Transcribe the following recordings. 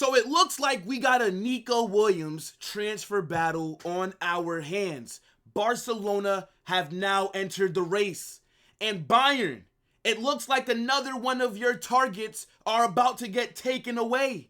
So it looks like we got a Nico Williams transfer battle on our hands. Barcelona have now entered the race. And Bayern, it looks like another one of your targets are about to get taken away.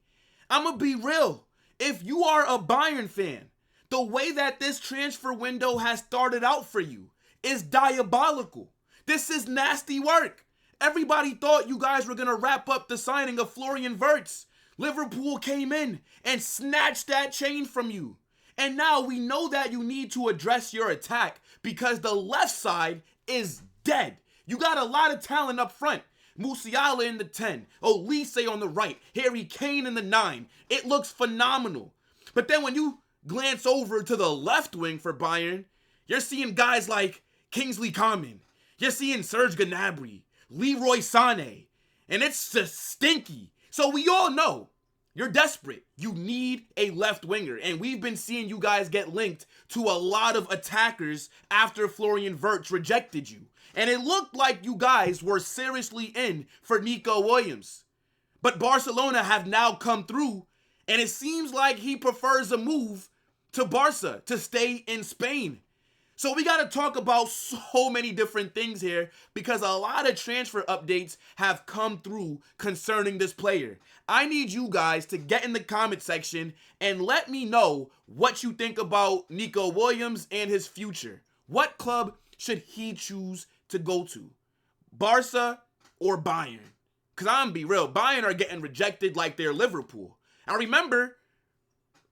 I'm going to be real. If you are a Bayern fan, the way that this transfer window has started out for you is diabolical. This is nasty work. Everybody thought you guys were going to wrap up the signing of Florian Wirtz. Liverpool came in and snatched that chain from you. And now we know that you need to address your attack because the left side is dead. You got a lot of talent up front. Musiala in the 10, Olise on the right, Harry Kane in the 9. It looks phenomenal. But then when you glance over to the left wing for Bayern, you're seeing guys like Kingsley Coman. You're seeing Serge Gnabry, Leroy Sané. And it's just stinky. So we all know you're desperate. You need a left winger. And we've been seeing you guys get linked to a lot of attackers after Florian Wirtz rejected you. And it looked like you guys were seriously in for Nico Williams. But Barcelona have now come through, and it seems like he prefers a move to Barca to stay in Spain. So we got to talk about so many different things here because a lot of transfer updates have come through concerning this player. I need you guys to get in the comment section and let me know what you think about Nico Williams and his future. What club should he choose to go to? Barca or Bayern? Because I'm going to be real, Bayern are getting rejected like they're Liverpool. I remember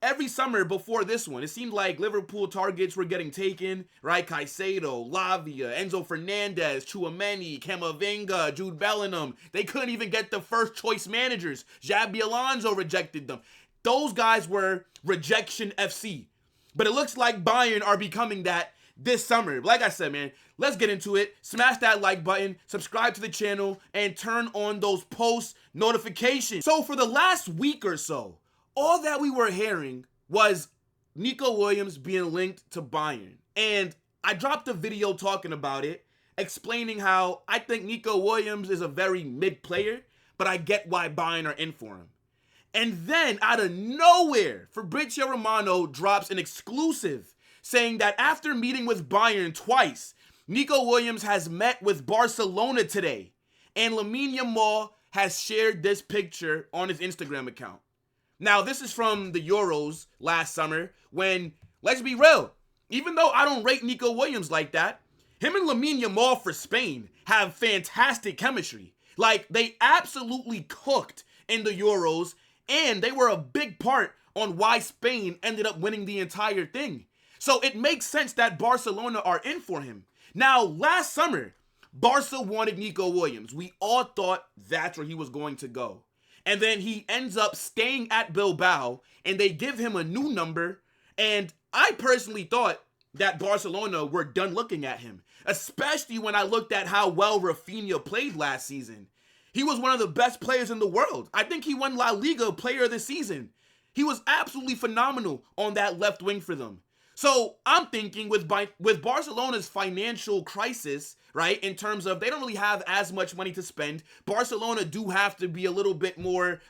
every summer before this one, it seemed like Liverpool targets were getting taken, right? Caicedo, Lavia, Enzo Fernandez, Tchouameni, Camavinga, Jude Bellingham. They couldn't even get the first choice managers. Xabi Alonso rejected them. Those guys were rejection FC. But it looks like Bayern are becoming that this summer. Like I said, man, let's get into it. Smash that like button, subscribe to the channel, and turn on those post notifications. So for the last week or so, all that we were hearing was Nico Williams being linked to Bayern. And I dropped a video talking about it, explaining how I think Nico Williams is a very mid player, but I get why Bayern are in for him. And then out of nowhere, Fabrizio Romano drops an exclusive saying that after meeting with Bayern twice, Nico Williams has met with Barcelona today. And Lamine Yamal has shared this picture on his Instagram account. Now, this is from the Euros last summer when, let's be real, even though I don't rate Nico Williams like that, him and Lamine Yamal for Spain have fantastic chemistry. Like, they absolutely cooked in the Euros, and they were a big part on why Spain ended up winning the entire thing. So it makes sense that Barcelona are in for him. Now, last summer, Barca wanted Nico Williams. We all thought that's where he was going to go. And then he ends up staying at Bilbao, and they give him a new number. And I personally thought that Barcelona were done looking at him, especially when I looked at how well Rafinha played last season. He was one of the best players in the world. I think he won La Liga Player of the Season. He was absolutely phenomenal on that left wing for them. So I'm thinking with Barcelona's financial crisis, right, in terms of they don't really have as much money to spend, Barcelona do have to be a little bit more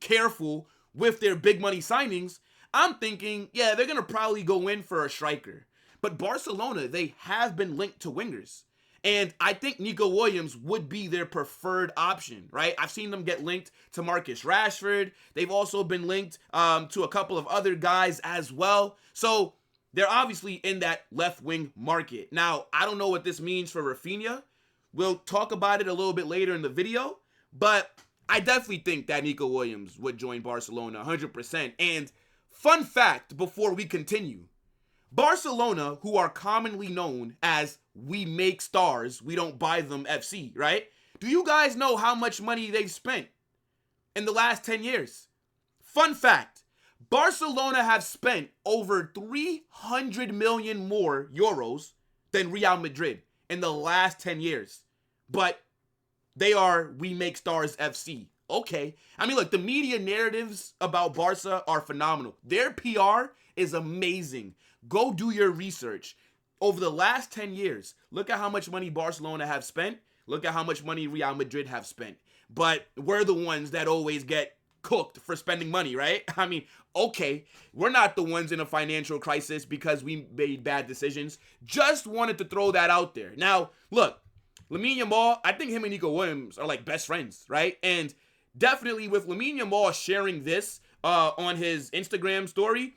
careful with their big money signings. I'm thinking, yeah, they're going to probably go in for a striker. But Barcelona, they have been linked to wingers. And I think Nico Williams would be their preferred option, right? I've seen them get linked to Marcus Rashford. They've also been linked to a couple of other guys as well. So they're obviously in that left wing market. Now, I don't know what this means for Rafinha. We'll talk about it a little bit later in the video. But I definitely think that Nico Williams would join Barcelona 100%. And fun fact before we continue. Barcelona, who are commonly known as we make stars, we don't buy them FC, right? Do you guys know how much money they've spent in the last 10 years? Fun fact, Barcelona have spent over 300 million more euros than Real Madrid in the last 10 years. But they are we make stars FC. Okay. I mean, look, the media narratives about Barca are phenomenal. Their PR is amazing. Go do your research. Over the last 10 years, look at how much money Barcelona have spent. Look at how much money Real Madrid have spent. But we're the ones that always get cooked for spending money, right? I mean, okay, we're not the ones in a financial crisis because we made bad decisions. Just wanted to throw that out there. Now, look, Lamine Yamal, I think him and Nico Williams are like best friends, right? And definitely with Lamine Yamal sharing this on his Instagram story,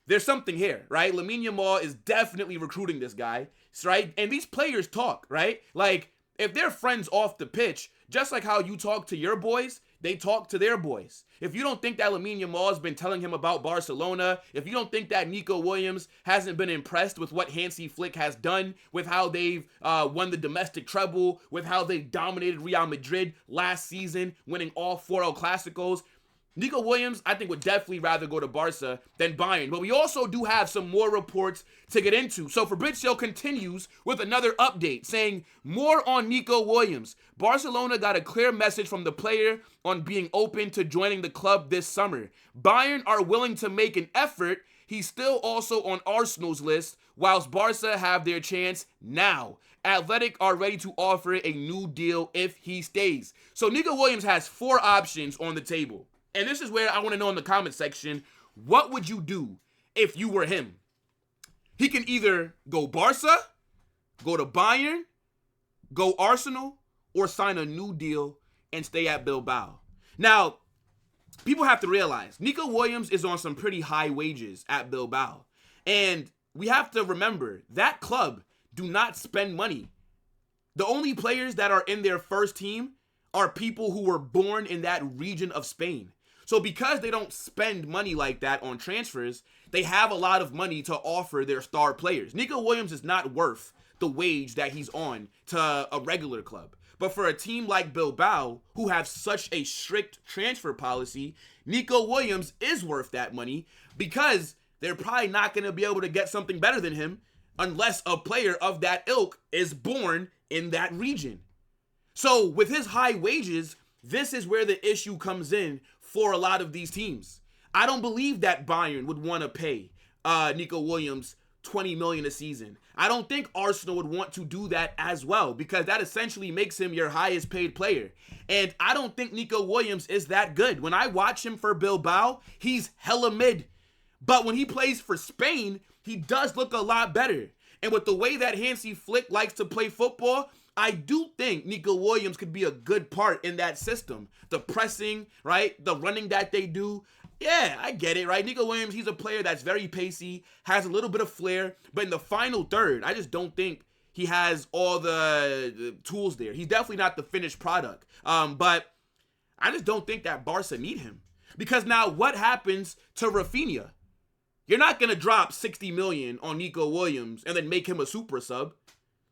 there's something here, right? Lamine Yamal is definitely recruiting this guy, right? And these players talk, right? Like, if they're friends off the pitch, just like how you talk to your boys, they talk to their boys. If you don't think that Lamine Yamal has been telling him about Barcelona, if you don't think that Nico Williams hasn't been impressed with what Hansi Flick has done, with how they've won the domestic treble, with how they dominated Real Madrid last season, winning all 4 El Clasicos, Nico Williams, I think, would definitely rather go to Barca than Bayern. But we also do have some more reports to get into. So BOMBSHELL continues with another update saying more on Nico Williams. Barcelona got a clear message from the player on being open to joining the club this summer. Bayern are willing to make an effort. He's still also on Arsenal's list, whilst Barca have their chance now. Athletic are ready to offer a new deal if he stays. So Nico Williams has 4 options on the table. And this is where I want to know in the comment section, what would you do if you were him? He can either go Barca, go to Bayern, go Arsenal, or sign a new deal and stay at Bilbao. Now, people have to realize, Nico Williams is on some pretty high wages at Bilbao. And we have to remember, that club do not spend money. The only players that are in their first team are people who were born in that region of Spain. So because they don't spend money like that on transfers, they have a lot of money to offer their star players. Nico Williams is not worth the wage that he's on to a regular club. But for a team like Bilbao, who have such a strict transfer policy, Nico Williams is worth that money because they're probably not going to be able to get something better than him unless a player of that ilk is born in that region. So with his high wages, this is where the issue comes in for a lot of these teams. I don't believe that Bayern would want to pay Nico Williams $20 million a season. I don't think Arsenal would want to do that as well because that essentially makes him your highest paid player. And I don't think Nico Williams is that good. When I watch him for Bilbao, he's hella mid. But when he plays for Spain, he does look a lot better. And with the way that Hansi Flick likes to play football, I do think Nico Williams could be a good part in that system. The pressing, right? The running that they do. Yeah, I get it, right? Nico Williams, he's a player that's very pacey, has a little bit of flair, but in the final third, I just don't think he has all the tools there. He's definitely not the finished product. But I just don't think that Barca need him. Because now what happens to Rafinha? You're not going to drop $60 million on Nico Williams and then make him a super sub.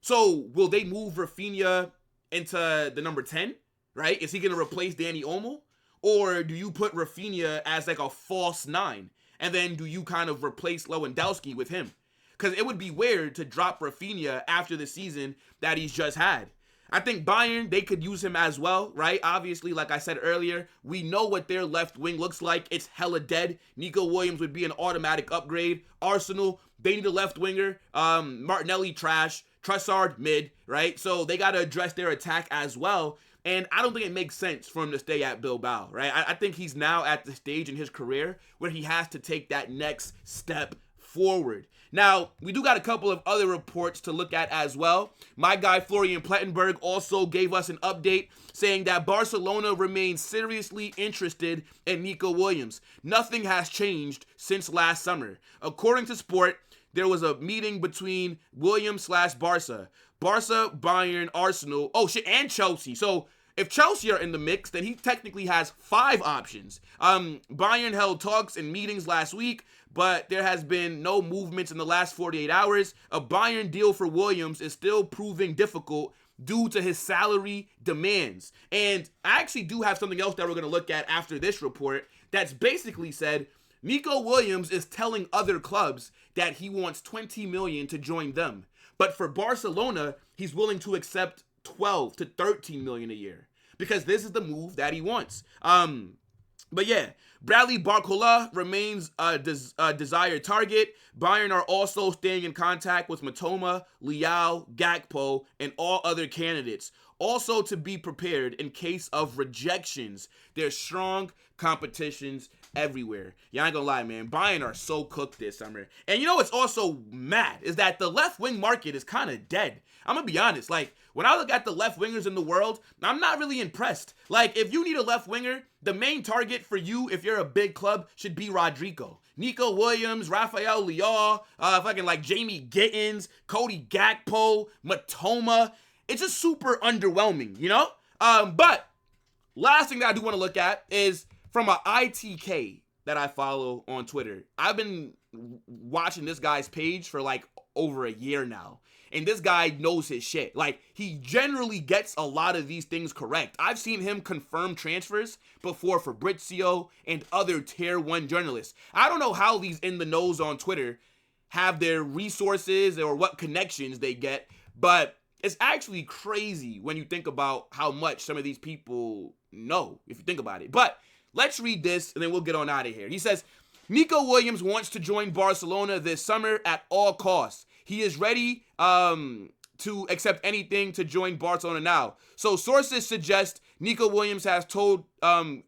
So will they move Rafinha into the number 10, right? Is he going to replace Danny Olmo? Or do you put Rafinha as like a false 9? And then do you kind of replace Lewandowski with him? Because it would be weird to drop Rafinha after the season that he's just had. I think Bayern, they could use him as well, right? Obviously, like I said earlier, we know what their left wing looks like. It's hella dead. Nico Williams would be an automatic upgrade. Arsenal, they need a left winger. Martinelli, trash. Trossard, mid, right? So they got to address their attack as well. And I don't think it makes sense for him to stay at Bilbao, right? I think he's now at the stage in his career where he has to take that next step forward. Now, we do got a couple of other reports to look at as well. My guy Florian Plettenberg also gave us an update saying that Barcelona remains seriously interested in Nico Williams. Nothing has changed since last summer. According to Sport, there was a meeting between Williams/Barca. Barca, Bayern, Arsenal, and Chelsea. So if Chelsea are in the mix, then he technically has 5 options. Bayern held talks and meetings last week, but there has been no movements in the last 48 hours. A Bayern deal for Williams is still proving difficult due to his salary demands. And I actually do have something else that we're going to look at after this report that's basically said Nico Williams is telling other clubs that he wants $20 million to join them. But for Barcelona, he's willing to accept $12 to $13 million a year because this is the move that he wants. But yeah, Bradley Barcola remains a desired target. Bayern are also staying in contact with Matoma, Leao, Gakpo, and all other candidates. Also to be prepared in case of rejections. There's strong competitions everywhere. Yeah, I ain't gonna lie, man. Bayern are so cooked this summer. And you know what's also mad is that the left wing market is kind of dead. I'm gonna be honest. Like, when I look at the left wingers in the world, I'm not really impressed. Like, if you need a left winger, the main target for you, if you're a big club, should be Rodrigo. Nico Williams, Rafael Leao, fucking like Jamie Gittins, Cody Gakpo, Matoma. It's just super underwhelming, you know? But last thing that I do want to look at is from a ITK that I follow on Twitter. I've been watching this guy's page for like over a year now. And this guy knows his shit. Like, he generally gets a lot of these things correct. I've seen him confirm transfers before Fabrizio and other tier 1 journalists. I don't know how these in the knows on Twitter have their resources or what connections they get, but it's actually crazy when you think about how much some of these people know, if you think about it. But let's read this and then we'll get on out of here. He says, Nico Williams wants to join Barcelona this summer at all costs. He is ready to accept anything to join Barcelona now. So sources suggest Nico Williams has told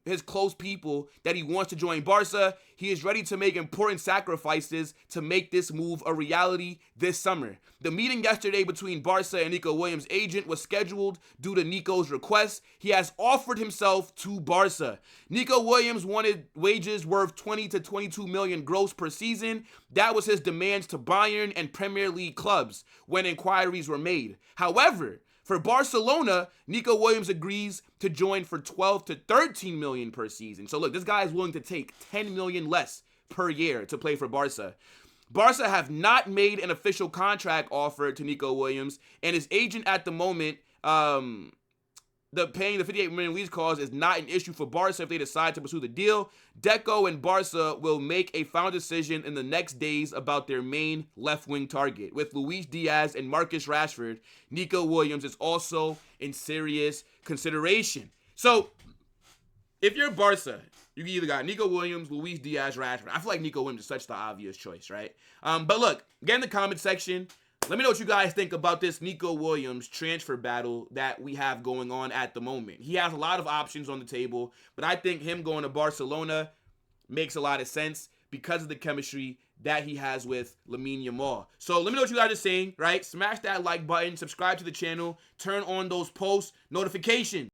his close people that he wants to join Barca. He is ready to make important sacrifices to make this move a reality this summer. The meeting yesterday between Barca and Nico Williams' agent was scheduled due to Nico's request. He has offered himself to Barca. Nico Williams wanted wages worth 20 to 22 million gross per season. That was his demands to Bayern and Premier League clubs when inquiries were made. However, for Barcelona, Nico Williams agrees to join for 12 to 13 million per season. So look, this guy is willing to take 10 million less per year to play for Barca. Barca have not made an official contract offer to Nico Williams, and his agent at the moment, the paying the 58 million lease clause is not an issue for Barca if they decide to pursue the deal. Deco and Barca will make a final decision in the next days about their main left-wing target. With Luis Diaz and Marcus Rashford, Nico Williams is also in serious consideration. So, if you're Barca, you either got Nico Williams, Luis Diaz, Rashford. I feel like Nico Williams is such the obvious choice, right? But look, get in the comment section. Let me know what you guys think about this Nico Williams transfer battle that we have going on at the moment. He has a lot of options on the table, but I think him going to Barcelona makes a lot of sense because of the chemistry that he has with Lamine Yamal. So let me know what you guys are saying, right? Smash that like button, subscribe to the channel, turn on those post notifications.